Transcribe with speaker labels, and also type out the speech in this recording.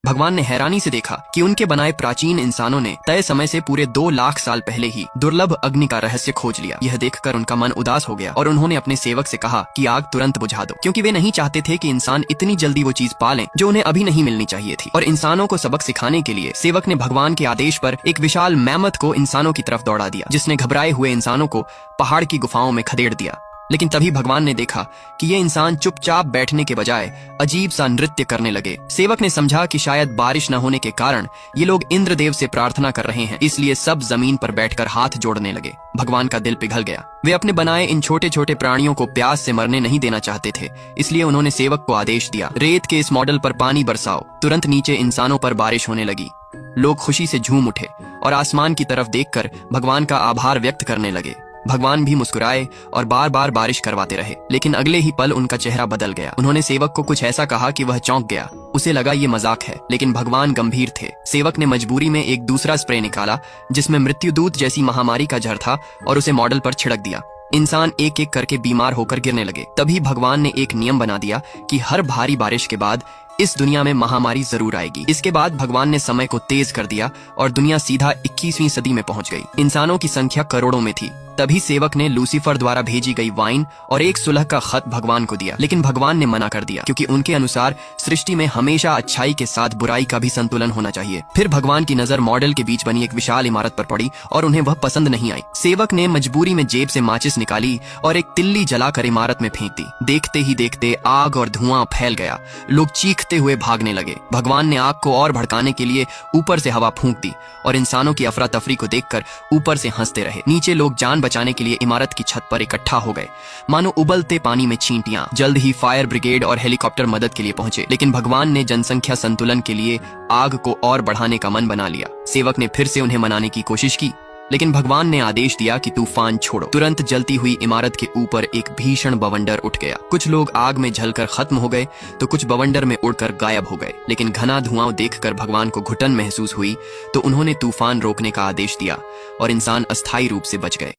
Speaker 1: भगवान ने हैरानी से देखा कि उनके बनाए प्राचीन इंसानों ने तय समय से पूरे 2 लाख साल पहले ही दुर्लभ अग्नि का रहस्य खोज लिया। यह देखकर उनका मन उदास हो गया और उन्होंने अपने सेवक से कहा कि आग तुरंत बुझा दो, क्योंकि वे नहीं चाहते थे कि इंसान इतनी जल्दी वो चीज पालें जो उन्हें अभी नहीं मिलनी चाहिए थी। और इंसानों को सबक सिखाने के लिए सेवक ने भगवान के आदेश पर एक विशाल मैमथ को इंसानों की तरफ दौड़ा दिया, जिसने घबराए हुए इंसानों को पहाड़ की गुफाओं में खदेड़ दिया। लेकिन तभी भगवान ने देखा कि ये इंसान चुपचाप बैठने के बजाय अजीब सा नृत्य करने लगे। सेवक ने समझा कि शायद बारिश न होने के कारण ये लोग इंद्रदेव से प्रार्थना कर रहे हैं, इसलिए सब जमीन पर बैठकर हाथ जोड़ने लगे। भगवान का दिल पिघल गया। वे अपने बनाए इन छोटे छोटे प्राणियों को प्यास से मरने नहीं देना चाहते थे, इसलिए उन्होंने सेवक को आदेश दिया, रेत के इस मॉडल पर पानी बरसाओ। तुरंत नीचे इंसानों पर बारिश होने लगी। लोग खुशी से झूम उठे और आसमान की तरफ देखकर भगवान का आभार व्यक्त करने लगे। भगवान भी मुस्कुराए और बार बार बारिश करवाते रहे, लेकिन अगले ही पल उनका चेहरा बदल गया। उन्होंने सेवक को कुछ ऐसा कहा कि वह चौंक गया। उसे लगा ये मजाक है, लेकिन भगवान गंभीर थे। सेवक ने मजबूरी में एक दूसरा स्प्रे निकाला जिसमें मृत्युदूत जैसी महामारी का जहर था और उसे मॉडल पर छिड़क दिया। इंसान एक एक करके बीमार होकर गिरने लगे। तभी भगवान ने एक नियम बना दिया कि हर भारी बारिश के बाद इस दुनिया में महामारी जरूर आएगी। इसके बाद भगवान ने समय को तेज कर दिया और दुनिया सीधा 21वीं सदी में पहुंच गई। इंसानों की संख्या करोड़ों में थी। तभी सेवक ने लूसीफर द्वारा भेजी गई वाइन और एक सुलह का खत भगवान को दिया, लेकिन भगवान ने मना कर दिया, क्योंकि उनके अनुसार सृष्टि में हमेशा अच्छाई के साथ बुराई का भी संतुलन होना चाहिए। फिर भगवान की नजर मॉडल के बीच बनी एक विशाल इमारत पर पड़ी और उन्हें वह पसंद नहीं आई। सेवक ने मजबूरी में जेब से माचिस निकाली और एक तिल्ली जलाकर इमारत में फेंक दी। देखते ही देखते आग और धुआं फैल गया। लोग चीखते हुए भागने लगे। भगवान ने आग को और भड़काने के लिए ऊपर से हवा फूंक दी और इंसानों की अफरा तफरी को देखकर ऊपर से हंसते रहे। नीचे लोग जान बचाने के लिए इमारत की छत पर इकट्ठा हो गए, मानो उबलते पानी में चींटियां। जल्द ही फायर ब्रिगेड और हेलीकॉप्टर मदद के लिए पहुंचे, लेकिन भगवान ने जनसंख्या संतुलन के लिए आग को और बढ़ाने का मन बना लिया। सेवक ने फिर से उन्हें मनाने की कोशिश की, लेकिन भगवान ने आदेश दिया कि तूफान छोड़ो। तुरंत जलती हुई इमारत के ऊपर एक भीषण बवंडर उठ गया। कुछ लोग आग में जलकर खत्म हो गए तो कुछ बवंडर में उड़कर गायब हो गए। लेकिन घना धुआं देखकर भगवान को घुटन महसूस हुई, तो उन्होंने तूफान रोकने का आदेश दिया और इंसान अस्थायी रूप से बच गए।